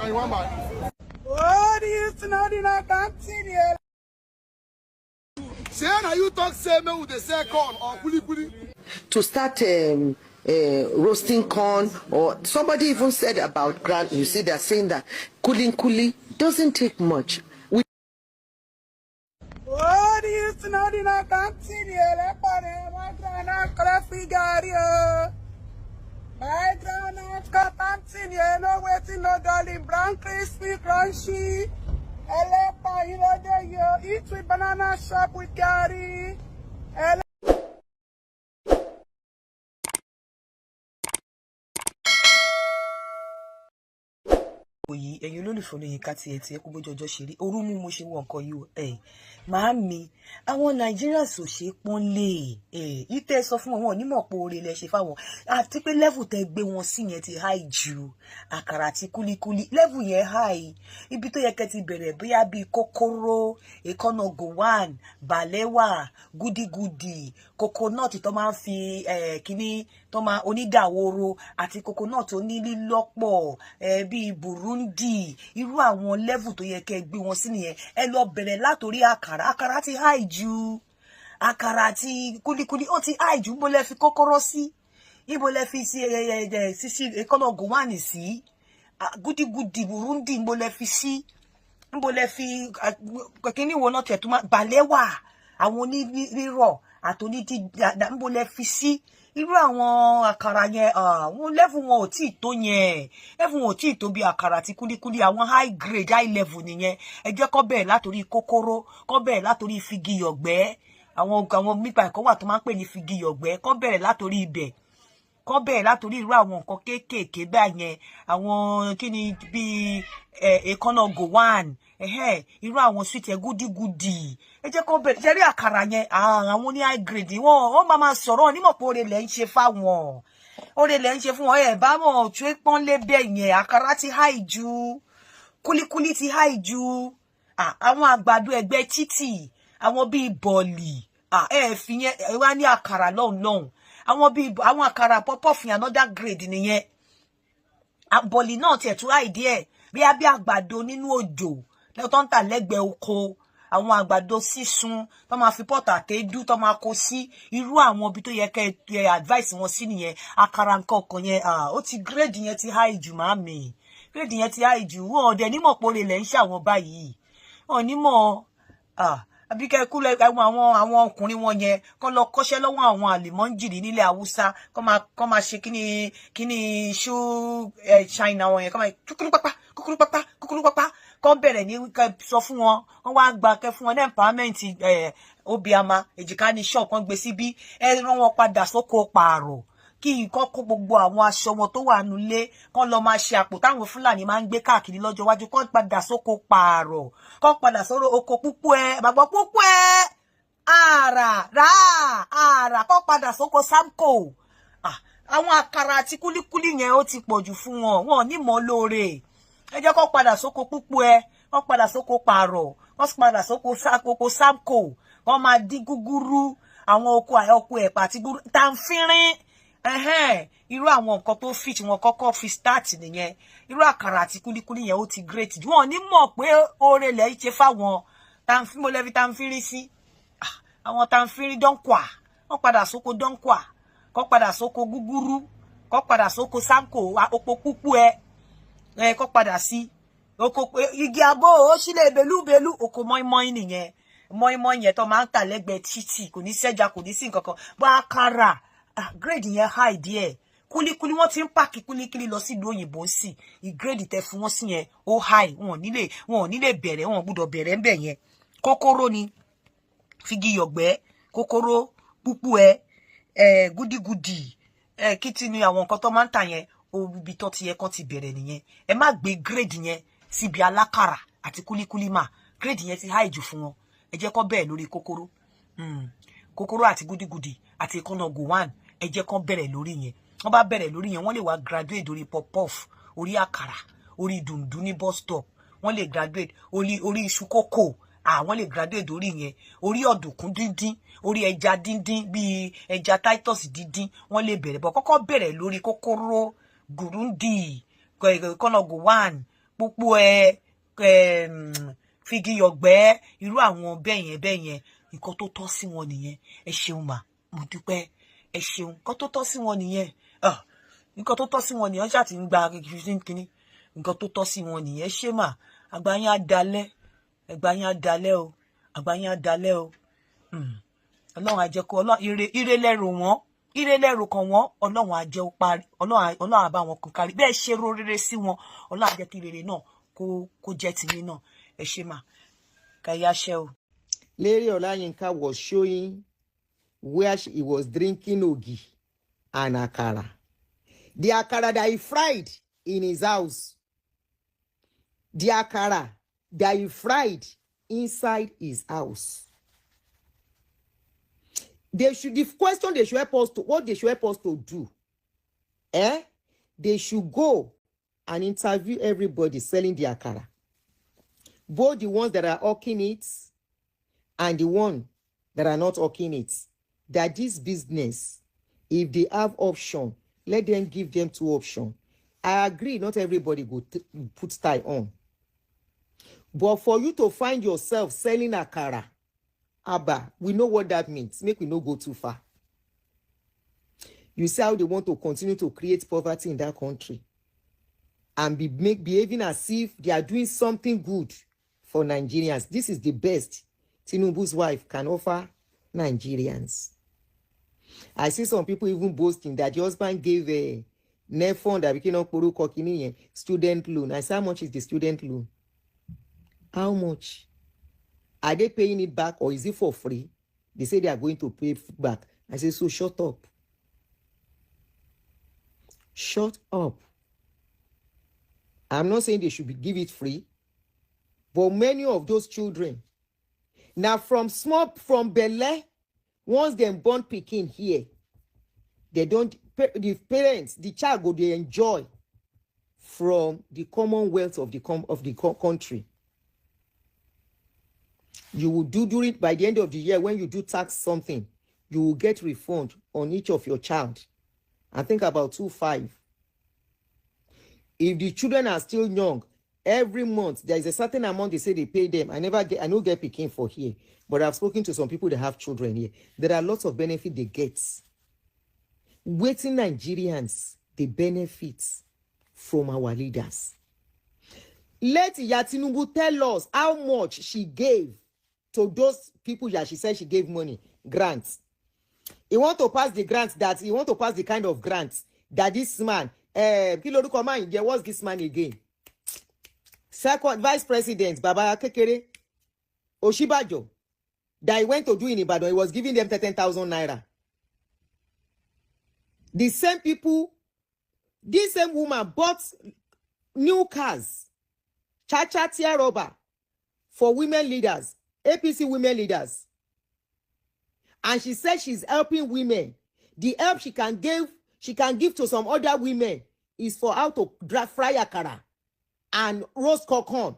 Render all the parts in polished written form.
and you want buy. Oh, this not in a continue. Say now you talk say me with the say corn or kuli. To start roasting corn, or somebody even said about ground. You see, they're saying that kuli doesn't take much. Oh, this not in a continue. My grandma coffee gario. My grandma continue. No waiting, no darling. Brown, crispy, crunchy. Elepa, you know there you eat with banana shop with Gary. Oyi ẹ̀yin olólùfẹ́ olóyin ká tiẹ̀ tiẹ̀ kó bójú ọjọ́ ṣe rí orú mú mo ṣe wọ nǹkan yìí o màámi àwọn Nigerians ò ṣe pọ́n lé ìtẹ́ sọ fún wọn onímọ̀ pé oore lẹ ṣe fáwọn àti pé level tẹ gbé wọn sí yẹn ti high ju àkàrà àti kúlíkúlí level yẹn high ibi tó yẹ kẹ́ ti bẹ̀rẹ̀ bóyá bíi kókóró èkánná gowan balewa gúdígúdí coconut tó máa ń fi kíní tó máa onídàwóró àti coconut onílílọ́pọ̀ bíi Burundi irú àwọn level tó yẹ kẹ́ gbé wọn sí nìyẹn ẹ lọ bẹ̀rẹ̀ látòrí àkàrà ti high ju àkàrà àti kúlíkúlí ó ti high ju bó lẹ fi kọ́kọ́rọ́ sí ibo lẹ fi sí èkánná gowani sí gúdígúdí Burundi ibo lẹ fi sí ibo lẹ fi kíní wo náà tẹ̀ tó máa balewa àwọn onírírọ̀ àtòní ti ibo lẹ fi sí irú àwọn àkàrà yẹn àwọn level wọn ò tí tó yẹn level wọn ò tí tó bí àkàrà àti kúlíkúlí àwọn high grade high level nìyẹn ẹ jẹ́ kó bẹ̀rẹ̀ látòrí kókóró kó bẹ̀rẹ̀ látòrí figiyọ̀gbẹ́ àwọn mípa ẹ̀kọ́ wà tó máa ń pè ní figiyọ̀gbẹ́ kó bẹ̀rẹ̀ látòrí ibẹ̀ kó bẹ̀rẹ̀ látòrí irú àwọn nǹkan kéékèèké báyẹn àwọn kíni bíi èkánná gowan irú àwọn sweet gúdígúdí ẹ jẹ́ kó bẹ̀rẹ̀ ṣe rí àkàrà yẹn àwọn ní high grade wọ́n máa sọ̀rọ̀ onímọ̀ pé oore lẹ̀ ń ṣe fáwọn oore lẹ̀ ń ṣe fún wọn bá wọn tún pọ́n lé bẹ́ẹ̀ yẹn àkàrà ti high ju kúlíkúlí ti high ju àwọn àgbàdo ẹgbẹ́ títì àwọn bíi bọ̀ọ̀lì fi yẹn wá ní àkàrà lọ́hùn àwọn bíi àwọn àkàrà pọ́pọ́ fi another grade nìyẹn bọ̀ọ̀lì náà tiẹ̀ tún high díẹ̀ bí àgbàdo nínú òjò tó ń tà lẹ́gbẹ̀ẹ́ oko àwọn àgbàdo sísun tó máa fi pọ́tà àtẹ́dú tó máa kó sí irú àwọn ibi tó yẹ kẹ́ advice wọn sí nìyẹn àkàrà nǹkan kan yẹn ó ti grade yẹn ti high jù màámi grade yẹn ti high jù wọn ò dẹ̀ nímọ̀ pé oore lẹ̀ ń ṣàwọn báyìí wọn ò nímọ̀ àbíkẹ́ kú àwọn ọkùnrin wọn yẹn kọ́ lọ kọ́ṣẹ́ lọ́wọ́ àwọn àlìmọ́njìrì nílẹ̀ haúsá kọ́ máa ṣe kíní ṣú ṣáínà wọn yẹn kọ́ máa kúkúrú pápá kọ́ bẹ̀rẹ̀ ní sọ fún wọn wọ́n wá gba kẹ́ fún wọn ní empowerment obiama èjìká ní ṣọ́ọ̀pù kan gbé síbí ẹ rán wọn padà sóko pààrọ̀ kí nǹkan kó gbogbo àwọn aṣọ wọn tó wà nulẹ̀ kán lọ máa ṣe àpò táwọn fúlàní máa ń gbé káàkiri lọ́jọ́ iwájú kán padà sóko pààrọ̀ kán padà sórí oko púpọ̀ bàbá púpọ̀ àrà kán padà sóko samco àwọn àkàrà àti kúlíkúlí yẹn ó ti pọ̀jù fún wọn ní mọ́ lóore ẹ jẹ́ kán padà sóko púpọ̀ kán padà sóko pààrọ̀ kán padà sóko samco kán máa dín gúgúrú àwọn oko ẹ̀pà àti gúrú tàǹfìrín irú àwọn nǹkan tó fit wọn kọ́kọ́ fi start nìyẹn irú àkàrà àti kúlíkúlí yẹn ó ti great jù wọn ní mọ̀ pé oore lẹ̀ ṣe fáwọn mo lẹ́fi tàǹfìrín sí àwọn tàǹfìrín dọ́ńkwà wọ́n padà sóko dọ́ńkwà kọ́ padà sóko gúgúrú kọ́ padà sóko sanko oko púpọ̀ kọ́ padà sí oko igi abó ó sílẹ̀ belúbelú oko mọ́ínmọ́ín nìyẹn mọ́ínmọ́ín yẹn tó máa ń tà lẹ́gbẹ̀ẹ́ títì kò ní sẹ́jà kò ní sí nǹkan kan bá àkàrà grade yẹn high díẹ̀ kúlíkúlí wọ́n ti ń pàkí kúlíkúlí lọ sílùú òyìnbó sí grade tẹ́ fún wọn sí yẹn ó high wọn ò nílè bẹ̀rẹ̀ wọn gbọ́dọ̀ bẹ̀rẹ̀ ń bẹ̀ yẹn kókóró ni figiyọ̀gbẹ́ kókóró púpọ̀ gúdígúdí kìtì ni àwọn nǹkan tó máa ń tà yẹn ibi tó ti yẹ kán ti bẹ̀rẹ̀ nìyẹn ẹ má gbé grade yẹn síbi alákàrà àti kúlíkúlí mà grade yẹn ti high jù fún wọn ẹ jẹ́ kó bẹ̀rẹ̀ lórí kókóró àti gúdígúdí àti èkánná gowan ẹ jẹ́ kán bẹ̀rẹ̀ lórí yẹn wọ́n bá bẹ̀rẹ̀ lórí yẹn wọ́n lè wá graduate lórí pop-off orí àkàrà orí dùndún ní bus stop wọ́n lè graduate orí iṣu kókò wọ́n lè graduate lórí yẹn orí ọ̀dùnkún díndín orí ẹja díndín bíi ẹja titus díndín wọ́n lè bẹ̀rẹ̀ bọ̀ kọ́kọ́ bẹ̀rẹ̀ lórí kókóró Burundi èkánná gowan púpọ̀ figi yọ̀gbẹ́ irú àwọn bẹ́ẹ̀ yẹn nǹkan tó tọ́ sí wọn nìyẹn. Ẹ ṣeun mà, mo dúpẹ́. Ẹ ṣeun, nǹkan tó tọ́ sí wọn nìyẹn. Nǹkan tó tọ́ sí wọn nìyẹn, ṣáà ti ń gba 15 kínní. Nǹkan tó tọ́ sí wọn nìyẹn. Ṣé mà, àgbà yín á dalẹ̀. Àgbà yín á dalẹ̀ o. Àgbà yín á dalẹ̀ o. Ọlọ́run á jẹ́ kó ire lẹ́rù wọn. Ire lẹ́rù kan wọn. Ọlọ́run á jẹ́ ó parí. Ọlọ́run á bá wọn kan kárí. Bẹ́ẹ̀ ṣe ro rere sí wọn. Ọlọ́run á jẹ́ kí rere náà kó jẹ́ tiyín náà. Ẹ ṣé mà. Kayashe o. Lady Olayinka was showing where he was drinking ogi and akara. The akara that he fried in his house. The akara that he fried inside his house. The question they should help us to, what they should help us to do, they should go and interview everybody selling the akara. Both the ones that are hawking it and the ones that are not hawking it. That this business, if they have option, let them give them 2 options. I agree, not everybody go put tie on. But for you to find yourself selling akara, Abba, we know what that means. Make we not go too far. You see how they want to continue to create poverty in that country and behaving as if they are doing something good for Nigerians. This is the best Tinubu's wife can offer Nigerians. I see some people even boasting that the husband gave a net fund that became a student loan. I say, how much is the student loan? How much? Are they paying it back or is it for free? They say they are going to pay back. I say, so shut up. Shut up. I'm not saying they should give it free, but many of those children, now from Bele, once they born Peking here, they don't, the parents, the child go, they enjoy from the commonwealth of the country. You will do it by the end of the year. When you do tax something, you will get refund on each of your child. I think about 2.5. If the children are still young, every month there is a certain amount they say they pay them. I don't get picking for here, but I've spoken to some people that have children here. There are lots of benefit they get. Waiting Nigerians, they benefit from our leaders. Let Yatinubu tell us how much she gave to those people that she said she gave money, grants. He want to pass the grants that he want to pass the kind of grants that this man, what's this man again? Second Vice President Baba Kekere Oshibajo, that he went to do in Ibadan, he was giving them 13,000 naira. The same people, this same woman bought new cars, Chacha Tia Rubber, for women leaders, APC women leaders. And she said she's helping women. The help she can give to some other women is for how to fry akara and roast corn.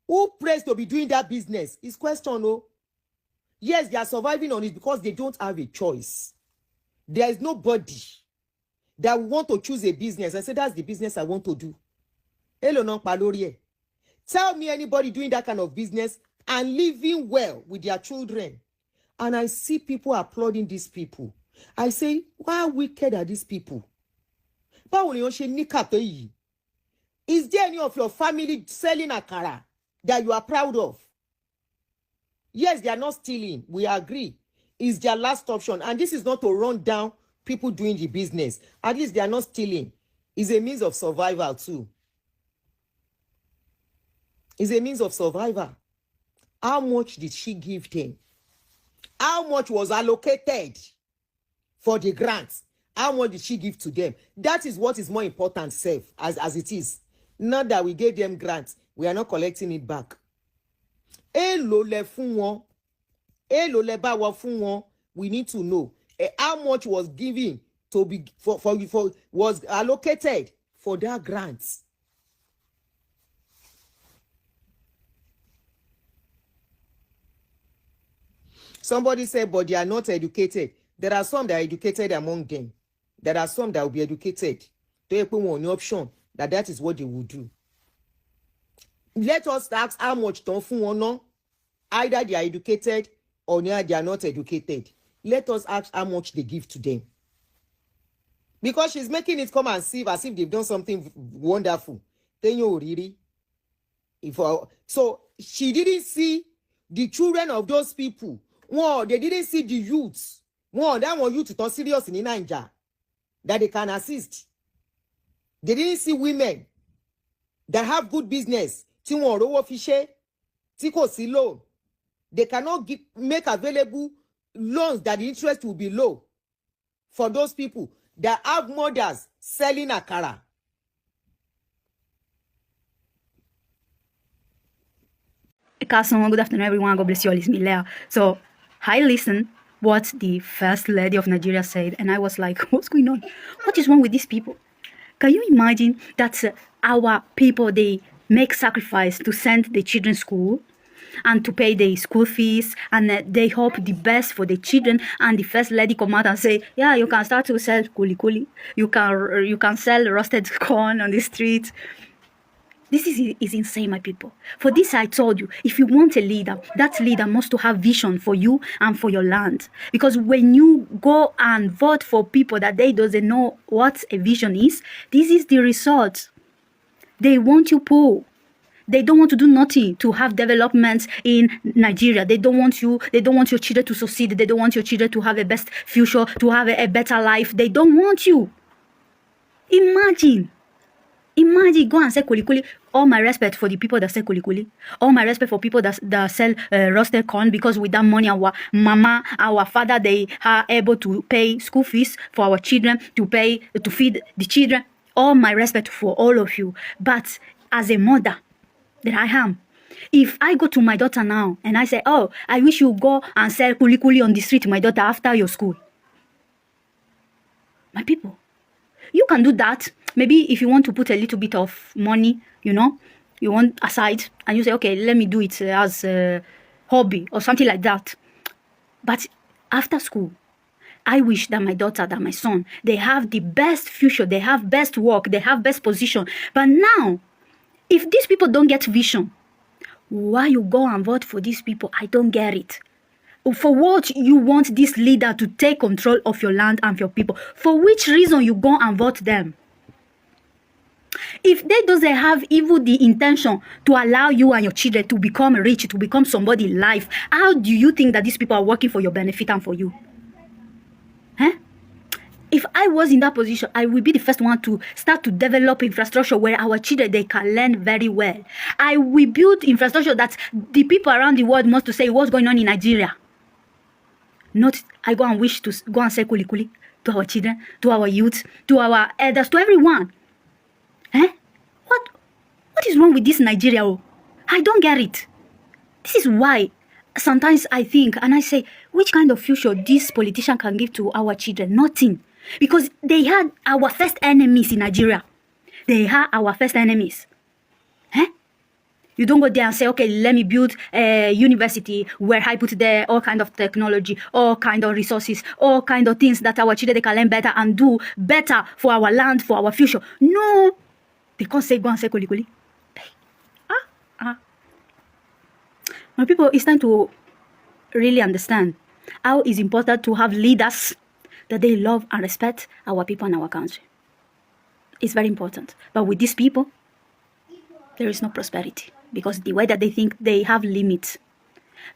Who prays to be doing that business? Is question, no? Yes, they are surviving on it because they don't have a choice. There is nobody that want to choose a business. I say that's the business I want to do. Hello, non palorie. Tell me anybody doing that kind of business and living well with their children. And I see people applauding these people. I say, why wicked are these people? Is there any of your family selling akara that you are proud of? Yes, they are not stealing. We agree. It's their last option. And this is not to run down people doing the business. At least they are not stealing. It's a means of survival too. It's a means of survival. How much did she give them? How much was allocated for the grants? How much did she give to them? That is what is more important, self, as it is. Not that we gave them grants. We are not collecting it back. We need to know how much was given to be was allocated for their grants. Somebody said, but they are not educated. There are some that are educated among them. There are some that will be educated. To open one option that is what they will do. Let us ask how much ton fún wọn ná. Either they are educated or they are not educated. Let us ask how much they give to them. Because she's making it come and see as if they've done something wonderful. Then you really. So she didn't see the children of those people. One, they didn't see the youths. One, that one youth to serious in Nigeria that they can assist. They didn't see women that have good business. Tí wọn rówó fi ṣe, tí kò sí loan. They cannot make available loans that the interest will be low for those people that have mothers selling akara. Good afternoon, everyone. God bless you all. It's me, Leah. So I listened what the first lady of Nigeria said, and I was like, what's going on? What is wrong with these people? Can you imagine that our people, they make sacrifice to send the children to school and to pay the school fees, and they hope the best for the children, and the first lady come out and say, yeah, you can start to sell kuli. You can sell roasted corn on the street. This is insane, my people. For this, I told you, if you want a leader, that leader must to have vision for you and for your land. Because when you go and vote for people that they doesn't know what a vision is, this is the result. They want you poor. They don't want to do nothing to have development in Nigeria. They don't want your children to succeed. They don't want your children to have a best future, to have a better life. They don't want you. Imagine, go and sell kuli. All my respect for the people that sell kuli. All my respect for people that sell roasted corn, because with that money, our mama, our father, they are able to pay school fees for our children, to feed the children. All my respect for all of you. But as a mother that I am, if I go to my daughter now and I say, oh, I wish you go and sell kuli on the street, my daughter, after your school. My people, you can do that. Maybe if you want to put a little bit of money, you want aside, and you say, okay, let me do it as a hobby or something like that. But after school, I wish that my daughter, that my son, they have the best future, they have best work, they have best position. But now, if these people don't get vision, why you go and vote for these people? I don't get it. For what you want this leader to take control of your land and your people? For which reason you go and vote them? If they doesn't have even the intention to allow you and your children to become rich, to become somebody in life, how do you think that these people are working for your benefit and for you? Huh? If I was in that position, I would be the first one to start to develop infrastructure where our children, they can learn very well. I will build infrastructure that the people around the world must to say what's going on in Nigeria. Not I go and wish to go and say kuli to our children, to our youth, to our elders, to everyone. Eh? What is wrong with this Nigeria? Oh? I don't get it. This is why sometimes I think and I say, which kind of future this politician can give to our children? Nothing. Because they had our first enemies in Nigeria. They are our first enemies. Eh? You don't go there and say, okay, let me build a university where I put there all kind of technology, all kind of resources, all kind of things that our children, they can learn better and do better for our land, for our future. No. They can't say, go and say kuli. My people, it's time to really understand how it's important to have leaders that they love and respect our people and our country. It's very important. But with these people, there is no prosperity, because the way that they think, they have limits.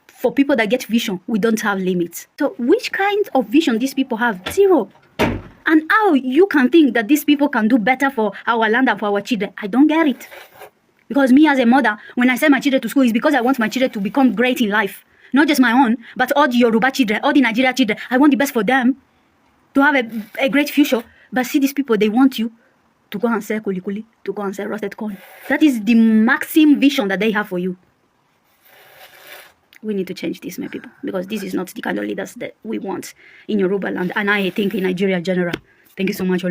For people that get vision, we don't have limits. So which kind of vision these people have? Zero. And how you can think that these people can do better for our land and for our children? I don't get it. Because me as a mother, when I send my children to school, it's because I want my children to become great in life. Not just my own, but all the Yoruba children, all the Nigeria children. I want the best for them, to have a great future. But see, these people, they want you to go and sell kuli, to go and sell roasted corn. That is the maximum vision that they have for you. We need to change this, my people, because this is not the kind of leaders that we want in Yoruba land, and I think in Nigeria in general. Thank you so much.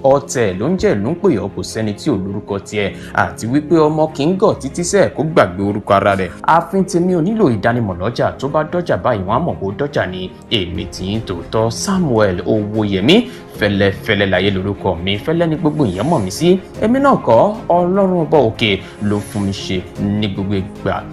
ọ̀tẹ̀ ló ń jẹ́ ló ń pè ọ́ kò sẹ́ni tí ò lórúkọ tiẹ̀ àti wípé ọmọ kì í gọ̀ títí sẹ́ẹ̀ kó gbàgbé orúkọ ara rẹ̀ àfin tèmi ò nílò ìdánimọ̀ lọ́jà tó bá dọ́jà báyìí wọ́n á mọ̀ pé ó dọ́jà ni èmi tí ń tòótọ́ Samuel Owóyẹmí fẹ́lẹ́fẹ́lẹ́ láyé lórúkọ mi fẹ́lẹ́ ní gbogbo ìyẹn mọ̀ mí sí èmi náà kọ́ Ọlọ́run ọba òkè ló fún mi ṣe ní gbogbo ìgbà.